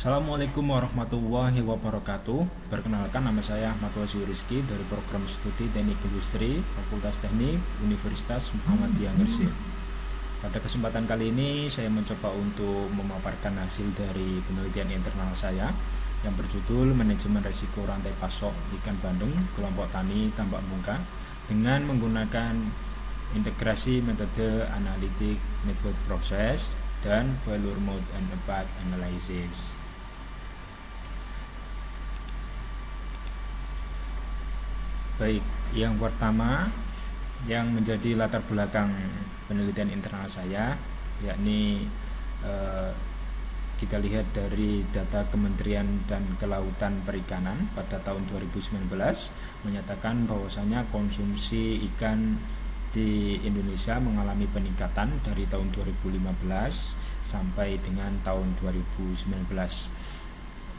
Assalamualaikum warahmatullahi wabarakatuh. Perkenalkan, nama saya Ahmad Wasiu Rizky dari program studi Teknik Industri Fakultas Teknik Universitas Muhammadiyah Gresik. Pada kesempatan kali ini saya mencoba untuk memaparkan hasil dari penelitian internal saya yang berjudul Manajemen Risiko Rantai Pasok Ikan Bandeng Kelompok Tani Tambak Bungka dengan menggunakan integrasi metode analitik network process dan failure mode and impact analysis. Baik, yang pertama yang menjadi latar belakang penelitian internal saya, yakni kita lihat dari data Kementerian dan Kelautan Perikanan pada tahun 2019 menyatakan bahwasanya konsumsi ikan di Indonesia mengalami peningkatan dari tahun 2015 sampai dengan tahun 2019.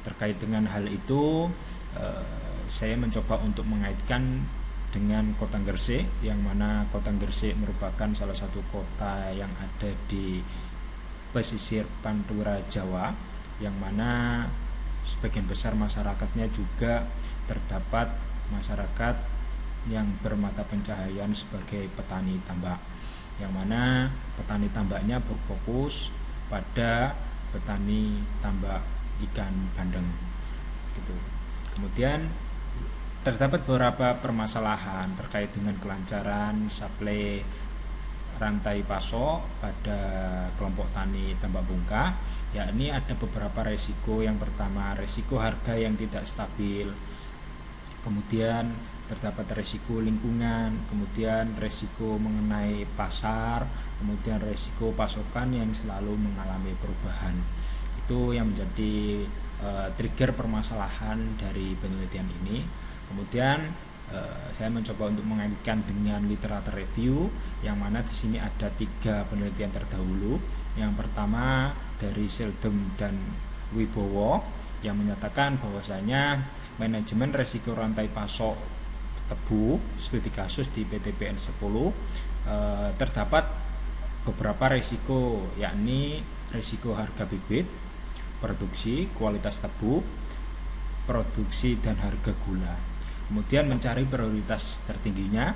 Terkait dengan hal itu, saya mencoba untuk mengaitkan dengan Kota Gresik, yang mana Kota Gresik merupakan salah satu kota yang ada di pesisir Pantura Jawa, yang mana sebagian besar masyarakatnya juga terdapat masyarakat yang bermata pencahayaan sebagai petani tambak, yang mana petani tambaknya berfokus pada petani tambak ikan bandeng gitu. Kemudian terdapat beberapa permasalahan terkait dengan kelancaran suplai rantai pasok pada kelompok tani tambak bungka, yakni ada beberapa resiko. Yang pertama, resiko harga yang tidak stabil, kemudian terdapat resiko lingkungan, kemudian resiko mengenai pasar, kemudian resiko pasokan yang selalu mengalami perubahan. Itu yang menjadi trigger permasalahan dari penelitian ini. Kemudian saya mencoba untuk mengaitkan dengan literatur review, yang mana di sini ada 3 penelitian terdahulu. Yang pertama dari Seldom dan Wibowo yang menyatakan bahwasanya manajemen resiko rantai pasok tebu studi kasus di PTPN 10 terdapat beberapa resiko, yakni resiko harga bibit, produksi, kualitas tebu, produksi dan harga gula. Kemudian mencari prioritas tertingginya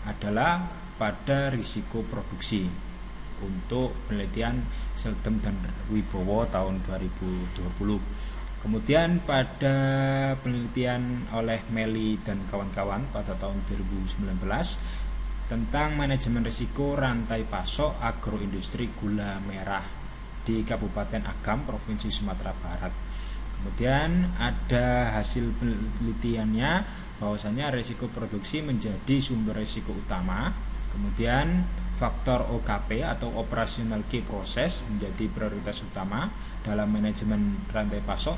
adalah pada risiko produksi untuk penelitian Seldom dan Wibowo tahun 2020. Kemudian pada penelitian oleh Meli dan kawan-kawan pada tahun 2019 tentang manajemen risiko rantai pasok agroindustri gula merah di Kabupaten Agam, Provinsi Sumatera Barat. Kemudian ada hasil penelitiannya bahwasanya risiko produksi menjadi sumber risiko utama. Kemudian faktor OKP atau operational key process menjadi prioritas utama dalam manajemen rantai pasok,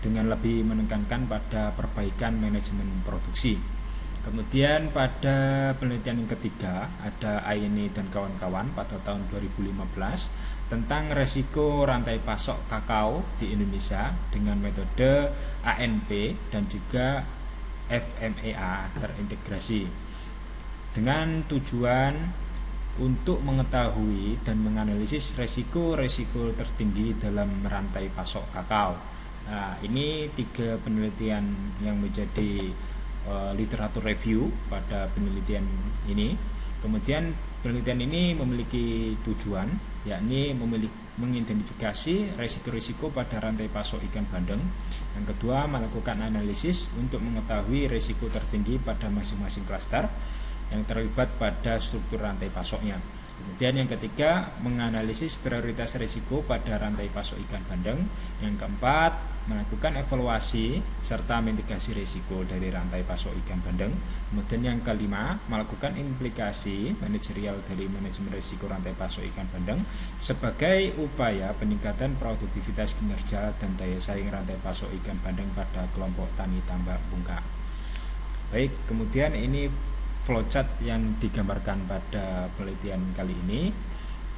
dengan lebih menekankan pada perbaikan manajemen produksi. Kemudian pada penelitian yang ketiga ada Aini dan kawan-kawan pada tahun 2015 tentang resiko rantai pasok kakao di Indonesia dengan metode ANP dan juga FMEA terintegrasi, dengan tujuan untuk mengetahui dan menganalisis resiko-resiko tertinggi dalam rantai pasok kakao. Nah, ini 3 penelitian yang menjadi literatur review pada penelitian ini. Kemudian penelitian ini memiliki tujuan, yakni mengidentifikasi resiko-resiko pada rantai pasok ikan bandeng. Yang kedua, melakukan analisis untuk mengetahui resiko tertinggi pada masing-masing klaster yang terlibat pada struktur rantai pasoknya. Kemudian yang ketiga, menganalisis prioritas risiko pada rantai pasok ikan bandeng. Yang keempat, melakukan evaluasi serta mitigasi risiko dari rantai pasok ikan bandeng. Kemudian yang kelima, melakukan implikasi manajerial dari manajemen risiko rantai pasok ikan bandeng sebagai upaya peningkatan produktivitas kinerja dan daya saing rantai pasok ikan bandeng pada kelompok tani tambak bungka. Baik, kemudian ini flowchart yang digambarkan pada penelitian kali ini.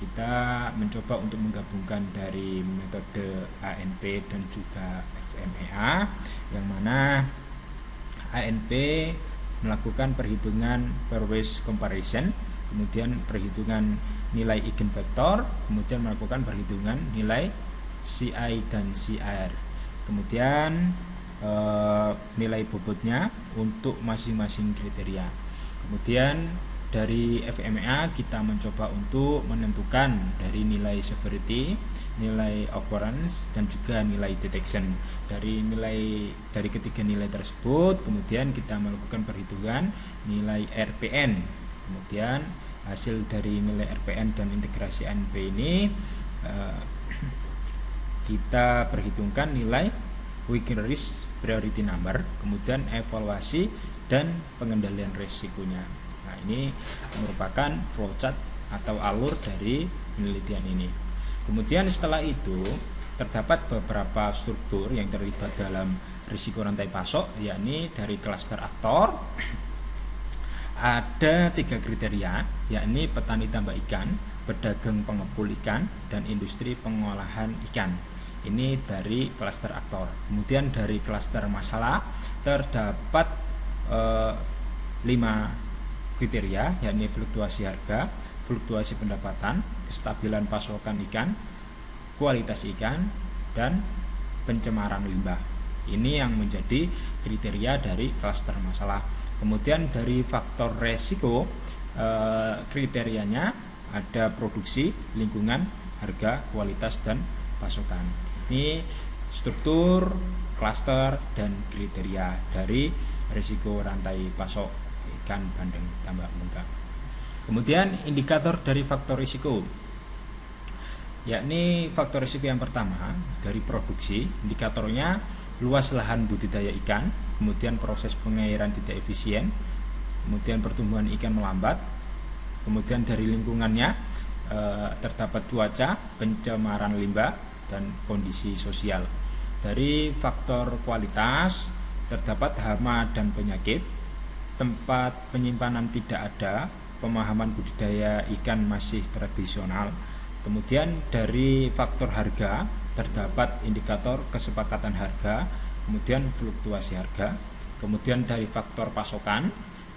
Kita mencoba untuk menggabungkan dari metode ANP dan juga FMEA, yang mana ANP melakukan perhitungan pairwise comparison, kemudian perhitungan nilai eigenvektor, kemudian melakukan perhitungan nilai CI dan CR. Kemudian nilai bobotnya untuk masing-masing kriteria. Kemudian dari FMEA kita mencoba untuk menentukan dari nilai severity, nilai occurrence, dan juga nilai detection. Dari ketiga nilai tersebut, kemudian kita melakukan perhitungan nilai RPN. Kemudian hasil dari nilai RPN dan integrasi ANP ini kita perhitungkan nilai working risk priority number, kemudian evaluasi dan pengendalian risikonya. Nah, ini merupakan flowchart atau alur dari penelitian ini. Kemudian setelah itu terdapat beberapa struktur yang terlibat dalam risiko rantai pasok, yakni dari klaster aktor ada 3 kriteria, yakni petani tambak ikan, pedagang pengepul ikan, dan industri pengolahan ikan. Ini dari klaster aktor. Kemudian dari klaster masalah terdapat 5 kriteria, yakni fluktuasi harga, fluktuasi pendapatan, kestabilan pasokan ikan, kualitas ikan, dan pencemaran limbah. Ini yang menjadi kriteria dari klaster masalah. Kemudian dari faktor resiko, kriterianya ada produksi, lingkungan, harga, kualitas, dan pasokan. Ini struktur, klaster, dan kriteria dari risiko rantai pasok ikan bandeng tambak muka. Kemudian indikator dari faktor risiko, yakni faktor risiko yang pertama dari produksi. Indikatornya luas lahan budidaya ikan, kemudian proses pengairan tidak efisien, kemudian pertumbuhan ikan melambat, kemudian dari lingkungannya terdapat cuaca, pencemaran limbah, dan kondisi sosial. Dari faktor kualitas terdapat hama dan penyakit, tempat penyimpanan tidak ada, pemahaman budidaya ikan masih tradisional. Kemudian dari faktor harga terdapat indikator kesepakatan harga, kemudian fluktuasi harga. Kemudian dari faktor pasokan,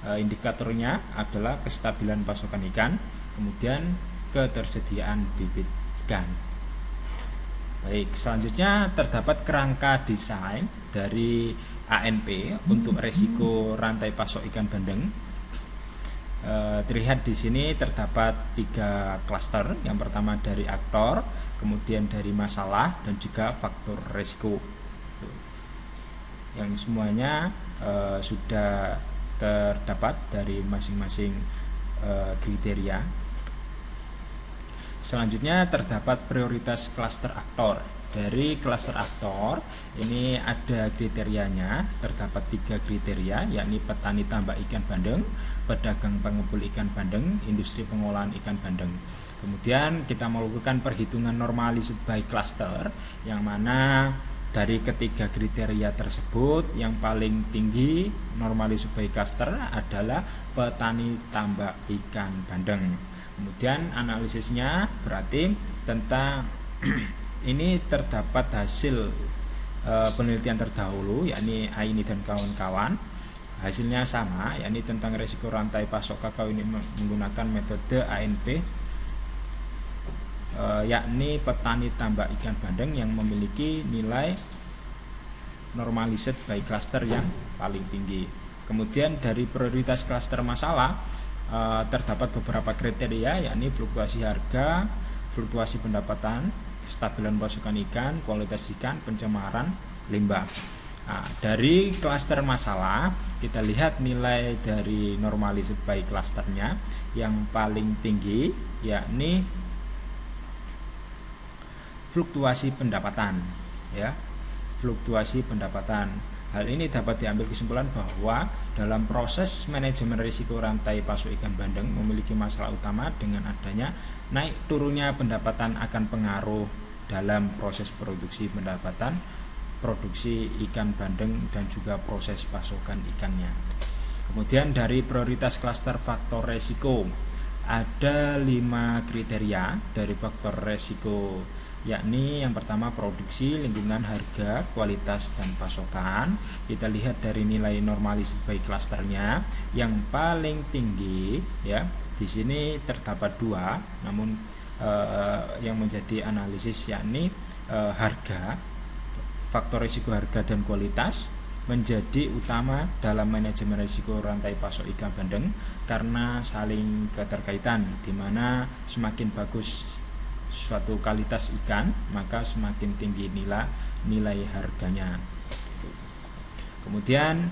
indikatornya adalah kestabilan pasokan ikan, kemudian ketersediaan bibit ikan. Baik, selanjutnya terdapat kerangka desain dari ANP untuk resiko rantai pasok ikan bandeng. Terlihat di sini terdapat 3 klaster. Yang pertama dari aktor, kemudian dari masalah, dan juga faktor resiko. Yang semuanya sudah terdapat dari masing-masing kriteria. Selanjutnya terdapat prioritas klaster aktor. Dari klaster aktor ini ada kriterianya, terdapat 3 kriteria, yakni petani tambak ikan bandeng, pedagang pengepul ikan bandeng, industri pengolahan ikan bandeng. Kemudian kita melakukan perhitungan normalisasi by cluster, yang mana dari ketiga kriteria tersebut yang paling tinggi normalisasi by cluster adalah petani tambak ikan bandeng. Kemudian analisisnya berarti tentang ini terdapat hasil penelitian terdahulu, yakni Aini dan kawan-kawan. Hasilnya sama, yakni tentang risiko rantai pasok kakao ini menggunakan metode ANP, yakni petani tambak ikan bandeng yang memiliki nilai normalisasi by cluster yang paling tinggi. Kemudian dari prioritas cluster masalah terdapat beberapa kriteria, yakni fluktuasi harga, fluktuasi pendapatan, kestabilan pasokan ikan, kualitas ikan, pencemaran limbah. Nah, dari klaster masalah kita lihat nilai dari normalisasi by clusternya yang paling tinggi, yakni fluktuasi pendapatan, ya, fluktuasi pendapatan. Hal ini dapat diambil kesimpulan bahwa dalam proses manajemen risiko rantai pasok ikan bandeng memiliki masalah utama dengan adanya naik turunnya pendapatan akan pengaruh dalam proses produksi pendapatan, produksi ikan bandeng, dan juga proses pasokan ikannya. Kemudian dari prioritas klaster faktor resiko ada 5 kriteria dari faktor resiko, yakni yang pertama produksi, lingkungan, harga, kualitas, dan pasokan. Kita lihat dari nilai normalisasi by clusternya yang paling tinggi, ya. Di sini terdapat 2, namun yang menjadi analisis yakni harga faktor risiko harga dan kualitas menjadi utama dalam manajemen risiko rantai pasok ikan bandeng karena saling keterkaitan, di mana semakin bagus suatu kualitas ikan maka semakin tinggi nilai harganya. Kemudian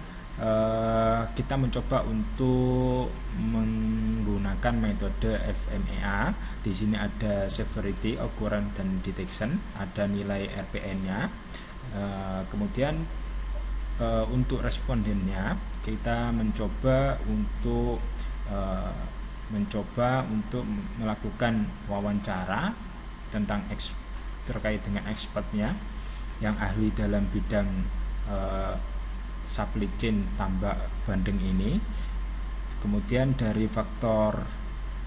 kita mencoba untuk menggunakan metode FMEA. Di sini ada severity, occurrence, dan detection, ada nilai RPN-nya. Kemudian untuk respondennya kita mencoba untuk melakukan wawancara tentang terkait dengan expertnya yang ahli dalam bidang supply chain tambak bandeng ini. Kemudian dari faktor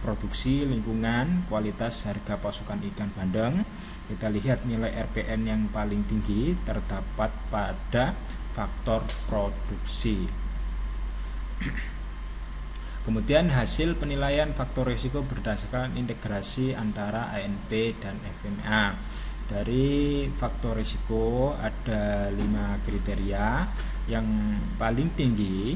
produksi, lingkungan, kualitas, harga pasokan ikan bandeng, kita lihat nilai RPN yang paling tinggi terdapat pada faktor produksi. Kemudian hasil penilaian faktor risiko berdasarkan integrasi antara ANP dan FMEA. Dari faktor risiko ada 5 kriteria. Yang paling tinggi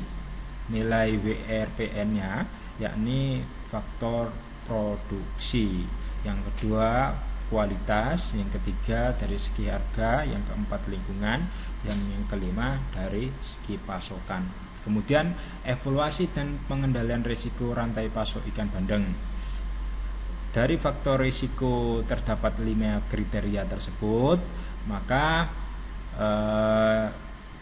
nilai WRPN-nya yakni faktor produksi, yang kedua kualitas, yang ketiga dari segi harga, yang keempat lingkungan, yang kelima dari segi pasokan. Kemudian evaluasi dan pengendalian risiko rantai pasok ikan bandeng. Dari faktor risiko terdapat 5 kriteria tersebut, maka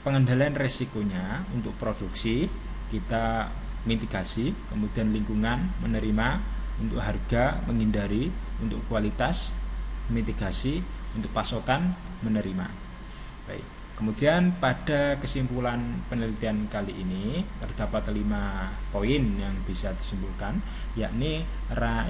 pengendalian risikonya untuk produksi kita mitigasi, kemudian lingkungan menerima, untuk harga menghindari, untuk kualitas mitigasi, untuk pasokan menerima. Baik. Kemudian pada kesimpulan penelitian kali ini terdapat 5 poin yang bisa disimpulkan, yakni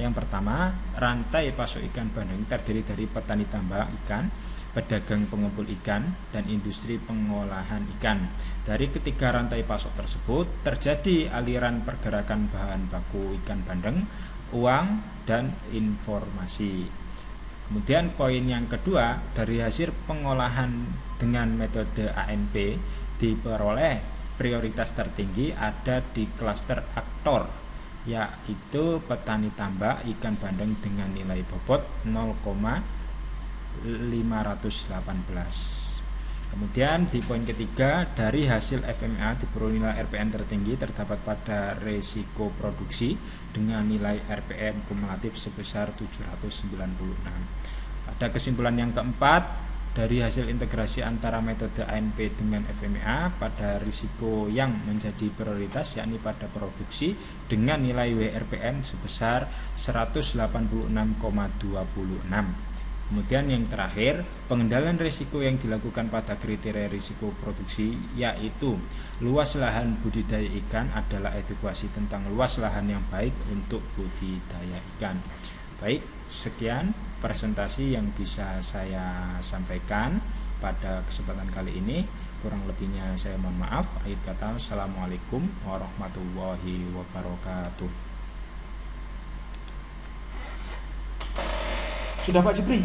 yang pertama, rantai pasok ikan bandeng terdiri dari petani tambak ikan, pedagang pengumpul ikan, dan industri pengolahan ikan. Dari ketiga rantai pasok tersebut terjadi aliran pergerakan bahan baku ikan bandeng, uang, dan informasi. Kemudian poin yang kedua, dari hasil pengolahan dengan metode ANP diperoleh prioritas tertinggi ada di klaster aktor, yaitu petani tambak ikan bandeng dengan nilai bobot 0,518. Kemudian di poin ketiga, dari hasil FMEA diperoleh nilai RPN tertinggi terdapat pada risiko produksi dengan nilai RPN kumulatif sebesar 796. Pada kesimpulan yang keempat, dari hasil integrasi antara metode ANP dengan FMEA pada risiko yang menjadi prioritas, yakni pada produksi dengan nilai WRPN sebesar 186,26. Kemudian yang terakhir, pengendalian risiko yang dilakukan pada kriteria risiko produksi, yaitu luas lahan budidaya ikan adalah evaluasi tentang luas lahan yang baik untuk budidaya ikan. Baik, sekian presentasi yang bisa saya sampaikan pada kesempatan kali ini. Kurang lebihnya saya mohon maaf. Akhir kata, assalamualaikum warahmatullahi wabarakatuh. Sudah Pak Jupri?